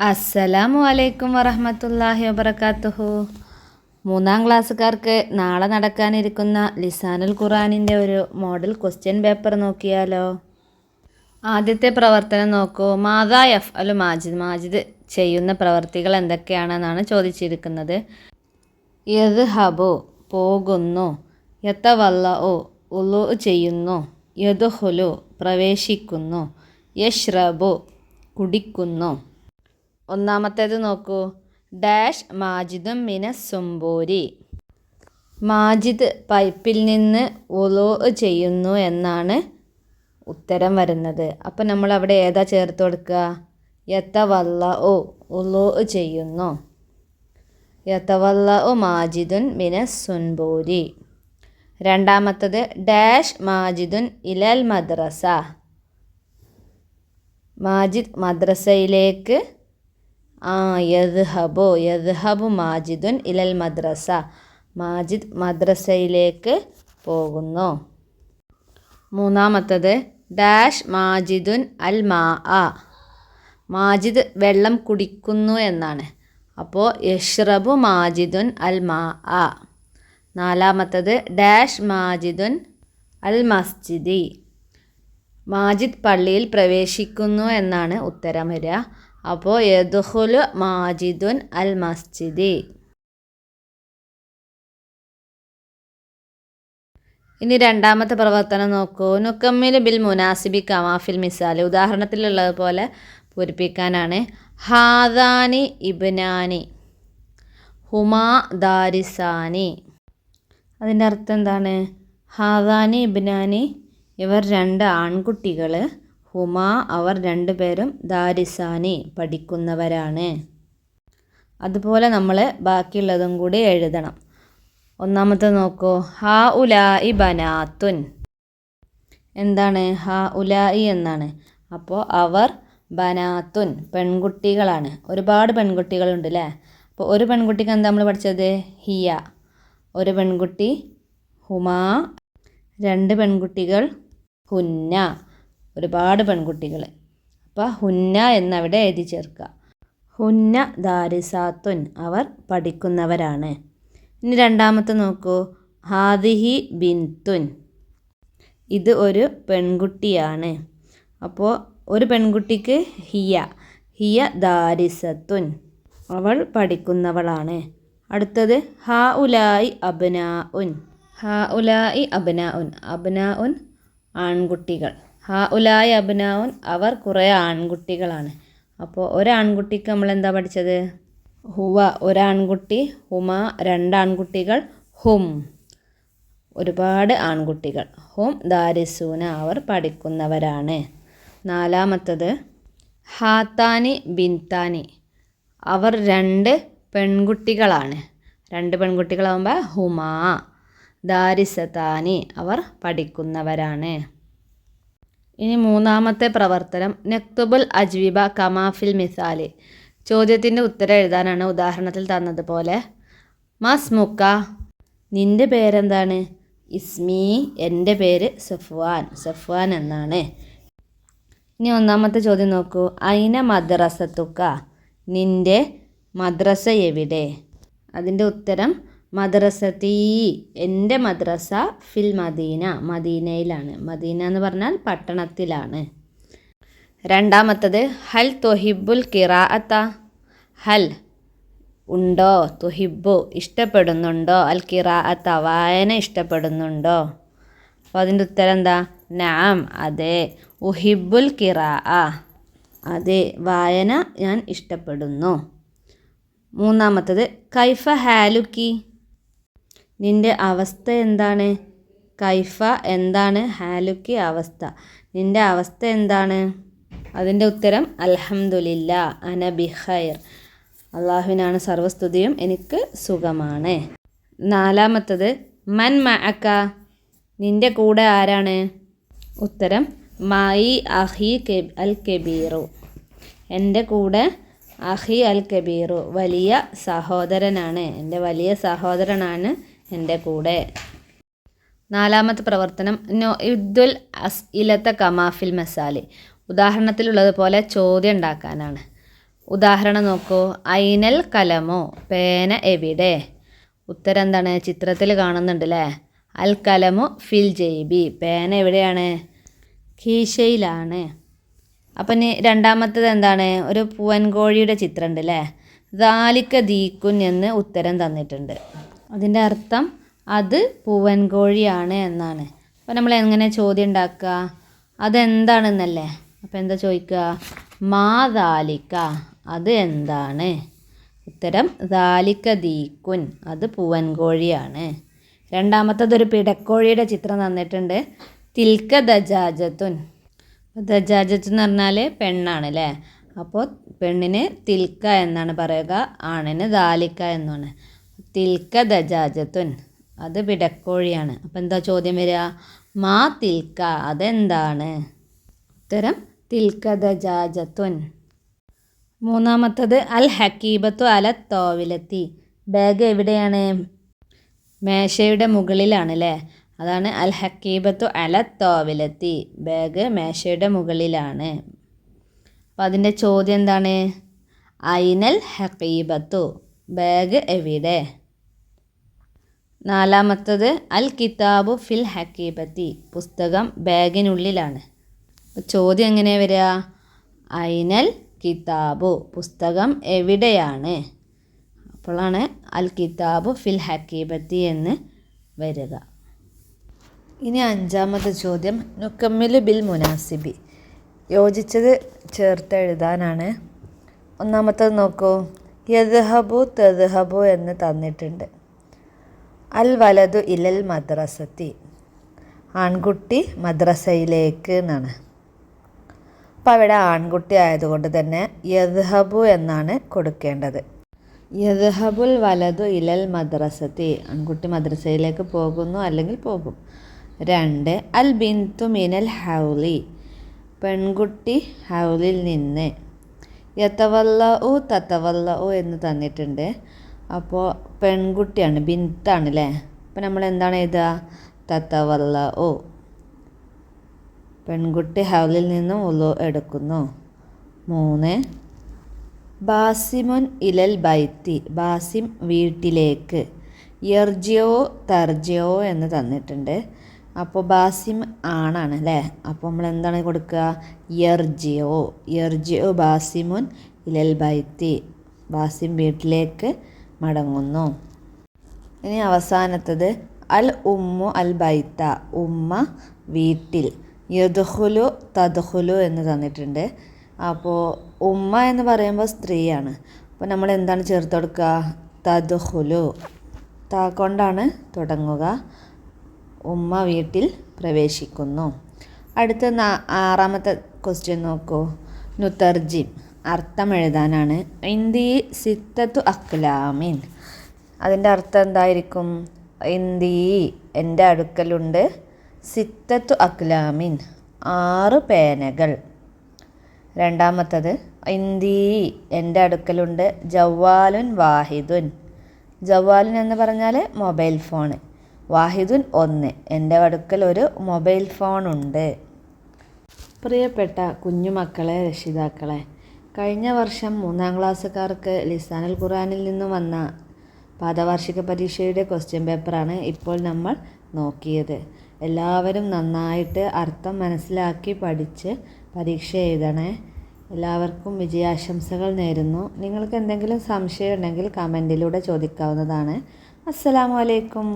അസ്സലാമു അലൈക്കും വറഹ്മത്തുള്ളാഹി വബറകാതുഹു. 3ാം ക്ലാസ്സുകാർക്ക് നാളെ നടക്കാനിരിക്കുന്ന ലിസാനുൽ ഖുർആനിൻ്റെ ഒരു മോഡൽ ക്വസ്റ്റ്യൻ പേപ്പർ നോക്കിയാലോ. ആദ്യത്തെ പ്രവർത്തനം നോക്കൂ. മാദാ യഫ്അലു മാജിദ്. മാജിദ് ചെയ്യുന്ന പ്രവർത്തികൾ എന്തൊക്കെയാണെന്നാണ് ചോദിച്ചിരിക്കുന്നത്. യദ്ഹബു പോകുന്നു, യതവല്ലഉ ഉളു ചെയ്യുന്നു, യദ്ഖുലു പ്രവേശിക്കുന്നു, യശ്റബു കുടിക്കുന്നു. ഒന്നാമത്തേത് നോക്കൂ. ഡാഷ് മാജിദും മിനസ് സുംബൂരി. മാജിദ് പൈപ്പിൽ നിന്ന് ഉളു ചെയ്യുന്നു എന്നാണ് ഉത്തരം വരുന്നത്. അപ്പം നമ്മൾ അവിടെ ഏതാ ചേർത്ത് കൊടുക്കുക? യതവല്ലഉ ഉളു ചെയ്യുന്നു. യതവല്ലഉ മാജിദുൻ മിനസ് സുംബൂരി. രണ്ടാമത്തത് ഡാഷ് മാജിദുൻ ഇലൽ മദ്രസ. മാജിദ് മദ്രസയിലേക്ക് യദ്ഹബു മാജിദുൻ ഇലൽ മദ്രസ. മാജിദ് മദ്രസയിലേക്ക് പോകുന്നു. മൂന്നാമത്തത് ഡാഷ് മാജിദുൻ അൽ മാ. മാജിദ് വെള്ളം കുടിക്കുന്നു എന്നാണ്. അപ്പോൾ യശ്റബു മാജിദുൻ അൽ മാ. നാലാമത്തത് ഡാഷ് മാജിദുൻ അൽ മസ്ജിദി. മാജിദ് പള്ളിയിൽ പ്രവേശിക്കുന്നു എന്നാണ് ഉത്തരം വരിക. അപ്പോൾ യദ്ഖുലു മാജിദുൻ അൽ മസ്ജിദി. ഇനി രണ്ടാമത്തെ പ്രവർത്തനം നോക്കൂ. നുക്കമ്മിലു ബിൽ മുനാസിബി കമാഫിൽ മിസാൽ. ഉദാഹരണത്തിലുള്ളതുപോലെ പൂരിപ്പിക്കാനാണ്. ഹാദാനി ഇബ്നാനി ഹുമാ ദാരിസാനി. അതിൻ്റെ അർത്ഥം എന്താണ്? ഹാദാനി ഇബ്നാനി ഇവർ രണ്ട് ആൺകുട്ടികൾ, ഹുമാ അവർ രണ്ടുപേരും ദാരിസാനി പഠിക്കുന്നവരാണ്. അതുപോലെ നമ്മൾ ബാക്കിയുള്ളതും കൂടി എഴുതണം. ഒന്നാമത്തെ നോക്കൂ. ഹാ ഉലായി ബനാത്തുൻ. എന്താണ്? ഹാ ഉലായി എന്നാണ്. അപ്പോൾ അവർ ബനാത്തുൻ പെൺകുട്ടികളാണ്. ഒരുപാട് പെൺകുട്ടികളുണ്ട് അല്ലേ. അപ്പോൾ ഒരു പെൺകുട്ടിക്ക് എന്താ നമ്മൾ പഠിച്ചത്? ഹിയ ഒരു പെൺകുട്ടി, ഹുമാ രണ്ട് പെൺകുട്ടികൾ, ഹുന്ന ഒരുപാട് പെൺകുട്ടികൾ. അപ്പോൾ ഹുന്ന എന്നവിടെ എഴുതി ചേർക്കുക. ഹുന്ന ദാരിസാത്തുൻ അവർ പഠിക്കുന്നവരാണ്. ഇനി രണ്ടാമത്തെ നോക്കൂ. ഹാദിഹി ബിൻതുൻ ഇത് ഒരു പെൺകുട്ടിയാണ്. അപ്പോൾ ഒരു പെൺകുട്ടിക്ക് ഹിയ ദാരിസത്തുൻ അവൾ പഠിക്കുന്നവളാണ്. അടുത്തത് ഹാ ഉലായി അബ്നാഉൻ. അബ്നാഉൻ ആൺകുട്ടികൾ. ഹാ ഉലായി അബ്നാഉൻ അവർ കുറേ ആൺകുട്ടികളാണ്. അപ്പോൾ ഒരാൺകുട്ടിക്ക് നമ്മൾ എന്താ പഠിച്ചത്? ഹുവ ഒരാൺകുട്ടി, ഹുമ രണ്ടാൺകുട്ടികൾ, ഹും ഒരുപാട് ആൺകുട്ടികൾ, ഹും ദാരിസൂന അവർ പഠിക്കുന്നവരാണ്. നാലാമത്തത് ഹാത്താനി ബിൻതാനി അവർ രണ്ട് പെൺകുട്ടികളാണ്. രണ്ട് പെൺകുട്ടികളാകുമ്പോൾ ഹുമാ ദാരിസതാനി അവർ പഠിക്കുന്നവരാണ്. ഇനി മൂന്നാമത്തെ പ്രവർത്തനം നക്തുബുൽ അജ്വിബ കമാഫിൽ മിസാലി. ചോദ്യത്തിൻ്റെ ഉത്തരം എഴുതാനാണ് ഉദാഹരണത്തിൽ തന്നതുപോലെ. മസ്മുക്ക നിൻ്റെ പേരെന്താണ്? ഇസ്മി എൻ്റെ പേര് സഫ്വാൻ എന്നാണ്. ഇനി ഒന്നാമത്തെ ചോദ്യം നോക്കൂ. ഐന മദ്രസത്തുക്ക നിൻ്റെ മദ്രസ എവിടെ? അതിൻ്റെ ഉത്തരം മദ്രസത്തീ എൻ്റെ മദ്രസ ഫിൽ മദീന മദീനയിലാണ്. മദീന എന്ന് പറഞ്ഞാൽ പട്ടണത്തിലാണ്. രണ്ടാമത്തത് ഹൽ തുഹിബുൽ ഖിറാഅത്ത. ഹൽ ഉണ്ടോ, തുഹിബു ഇഷ്ടപ്പെടുന്നുണ്ടോ, അൽ ഖിറാഅത്ത വായന ഇഷ്ടപ്പെടുന്നുണ്ടോ? അപ്പോൾ അതിൻ്റെ ഉത്തരം എന്താ? നഅം അതെ, ഉഹിബുൽ ഖിറാഅ അതെ വായന ഞാൻ ഇഷ്ടപ്പെടുന്നു. മൂന്നാമത്തത് കൈഫ ഹാലുക്കി നിൻ്റെ അവസ്ഥ എന്താണ്? കൈഫ എന്താണ്, ഹാലുക്കി അവസ്ഥ, നിൻ്റെ അവസ്ഥ എന്താണ്? അതിൻ്റെ ഉത്തരം അൽഹംദുലില്ലാ അന ബിഖൈർ അള്ളാഹുവിനാണ് സർവസ്തുതിയും എനിക്ക് സുഖമാണ്. നാലാമത്തത് മൻ മഅക നിൻ്റെ കൂടെ ആരാണ്? ഉത്തരം മായി അഹി അൽ കബീറു എൻ്റെ കൂടെ അഹി അൽ കബീറു വലിയ സഹോദരനാണ്, എൻ്റെ വലിയ സഹോദരനാണ് എൻ്റെ കൂടെ. നാലാമത്തെ പ്രവർത്തനം നൊഇദ്ദുൽ അസ്ഇലത കമാഫിൽ മസാലി. ഉദാഹരണത്തിലുള്ളതുപോലെ ചോദ്യം ഉണ്ടാക്കാനാണ്. ഉദാഹരണം നോക്കൂ. ഐനൽ കലമോ, പേന എവിടെ? ഉത്തരം എന്താണ്? ചിത്രത്തിൽ കാണുന്നുണ്ട് അല്ലേ. അൽ കലമു ഫിൽ ജൈബി, പേന എവിടെയാണ്? കീശയിലാണ്. അപ്പം ഇനി രണ്ടാമത്തത് എന്താണ്? ഒരു പൂവൻകോഴിയുടെ ചിത്രം ഉണ്ട് അല്ലേ. ദാലിക്ക ദീക്കുൻ എന്ന് ഉത്തരം തന്നിട്ടുണ്ട്. അതിൻ്റെ അർത്ഥം അത് പൂവൻകോഴിയാണ് എന്നാണ്. അപ്പോൾ നമ്മൾ എങ്ങനെ ചോദ്യം ഉണ്ടാക്കുക? അതെന്താണെന്നല്ലേ. അപ്പോൾ എന്താ ചോദിക്കുക? മാ ദാലിക്ക, അത് എന്താണ്? ഉത്തരം ദാലിക്ക ദീക്കുൻ, അത് പൂവൻകോഴിയാണ്. രണ്ടാമത്തത് ഒരു പിടക്കോഴിയുടെ ചിത്രം തന്നിട്ടുണ്ട്. തിൽക്ക ദജാജത്തുൻ. ദജാജത്ത് എന്ന് പറഞ്ഞാൽ പെണ്ണാണ് അല്ലേ. അപ്പോൾ പെണ്ണിന് തിൽക്ക എന്നാണ് പറയുക, ആണിന് ദാലിക്ക എന്നാണ്. തിൽക്ക ദജാജത്തുൻ, അത് പിടക്കോഴിയാണ്. അപ്പോൾ എന്താ ചോദ്യം വരിക? മാ തിൽക്ക, അതെന്താണ്? ഉത്തരം തിൽക്ക ദജാജത്തുൻ. മൂന്നാമത്തത് അൽ ഹക്കീബത്തു അല തോവിലത്തി, ബാഗ് എവിടെയാണ്? മേശയുടെ മുകളിലാണ് അല്ലേ. അതാണ് അൽ ഹക്കീബത്തു അല തോവിലത്തി, ബാഗ് മേശയുടെ മുകളിലാണ്. അപ്പം അതിൻ്റെ ചോദ്യം എന്താണ്? ഐനൽ ഹക്കീബത്തു, ബാഗ് എവിടെ? നാലാമത്തത് അൽ കിതാബു ഫിൽ ഹക്കീബത്തി, പുസ്തകം ബാഗിനുള്ളിലാണ്. ചോദ്യം എങ്ങനെ വരിക? ഐനൽ കിതാബു, പുസ്തകം എവിടെയാണ്? അപ്പോഴാണ് അൽ കിതാബു ഫിൽ ഹക്കീബത്തി എന്ന് വരിക. ഇനി അഞ്ചാമത്തെ ചോദ്യം നുക്കമ്മിലു ബിൽ മുനാസിബി, യോജിച്ചത് ചേർത്ത് എഴുതാനാണ്. ഒന്നാമത്തത് നോക്കൂ. യദ്ഹബു തദ്ഹബു എന്ന് തന്നിട്ടുണ്ട്. അൽ വലതു ഇലൽ മദ്രസത്തി, ആൺകുട്ടി മദ്രസയിലേക്ക് എന്നാണ്. അപ്പോൾ അവിടെ ആൺകുട്ടി ആയതുകൊണ്ട് തന്നെ യദ്ഹബു എന്നാണ് കൊടുക്കേണ്ടത്. യദ്ഹബുൽ വലതു ഇലൽ മദ്രസത്തി, ആൺകുട്ടി മദ്രസയിലേക്ക് പോകുന്നു അല്ലെങ്കിൽ പോകും. 2 അൽ ബിന്തു മിനൽ ഹൗലി, പെൺകുട്ടി ഹൗലിൽ നിന്ന്. യതവല്ലഉ തതവല്ലഉ എന്ന് തന്നിട്ടുണ്ട്. അപ്പോൾ പെൺകുട്ടിയാണ്, ബിന്താണ് അല്ലേ. അപ്പോൾ നമ്മൾ എന്താണ് എഴുതുക? തതവല്ലഉ, പെൺകുട്ടി ഹൗലിൽ നിന്നും ഉളു എടുക്കുന്നു. 3 ബാസിമുൻ ഇലൽ ബൈത്തി, ബാസിം വീട്ടിലേക്ക്. യർജിയോ തർജിയോ എന്ന് തന്നിട്ടുണ്ട്. അപ്പോൾ ബാസിം ആണാണ് അല്ലേ. അപ്പോൾ നമ്മൾ എന്താണ് കൊടുക്കുക? യർജിയോ, യർജിയോ ബാസിമുൻ ഇലൽ ബൈത്തി, ബാസിം വീട്ടിലേക്ക് മടങ്ങുന്നു. ഇനി അവസാനത്തത് അൽ ഉമ്മു അൽ ബൈത്ത, ഉമ്മ വീട്ടിൽ. യദ്ഖുലു തദ്ഖുലു എന്ന് തന്നിട്ടുണ്ട്. അപ്പോൾ ഉമ്മ എന്ന് പറയുമ്പോൾ സ്ത്രീയാണ്. അപ്പോൾ നമ്മൾ എന്താണ് ചേർത്ത് കൊടുക്കുക? തദ്ഖുലു, താ കൊണ്ടാണ് തുടങ്ങുക. ഉമ്മ വീട്ടിൽ പ്രവേശിക്കുന്നു. അടുത്ത 6ാമത്തെ ക്വസ്റ്റ്യൻ നോക്കൂ. നുതർജിം, അർത്ഥം എഴുതാനാണ്. ഇന്ദി സിത്തത്തു അക്ലാമിൻ, അതിൻ്റെ അർത്ഥം എന്തായിരിക്കും? ഇന്ദി, എൻ്റെ അടുക്കലുണ്ട്. സിത്തത്തു അക്ലാമിൻ, 6 പേനകൾ. രണ്ടാമത്തത് ഇന്ദി, എൻ്റെ അടുക്കലുണ്ട്. ജവാലുൻ വാഹിദുൻ, ജവാലുൻ എന്ന് പറഞ്ഞാൽ മൊബൈൽ ഫോൺ. വാഹിദുൻ 1, എൻ്റെ അടുക്കൽ ഒരു മൊബൈൽ ഫോണുണ്ട്. പ്രിയപ്പെട്ട കുഞ്ഞുമക്കളെ, രക്ഷിതാക്കളെ, കഴിഞ്ഞ വർഷം 3ാം ക്ലാസ്സുകാർക്ക് ലിസാനുൽ ഖുർആനിൽ നിന്നും വന്ന പാദവാർഷിക പരീക്ഷയുടെ ക്വസ്റ്റ്യൻ പേപ്പറാണ് ഇപ്പോൾ നമ്മൾ നോക്കിയത്. എല്ലാവരും നന്നായിട്ട് അർത്ഥം മനസ്സിലാക്കി പഠിച്ച് പരീക്ഷ എഴുതണേ. എല്ലാവർക്കും വിജയാശംസകൾ നേരുന്നു. നിങ്ങൾക്ക് എന്തെങ്കിലും സംശയം ഉണ്ടെങ്കിൽ കമൻറ്റിലൂടെ ചോദിക്കാവുന്നതാണ്. അസ്സലാമു അലൈക്കും.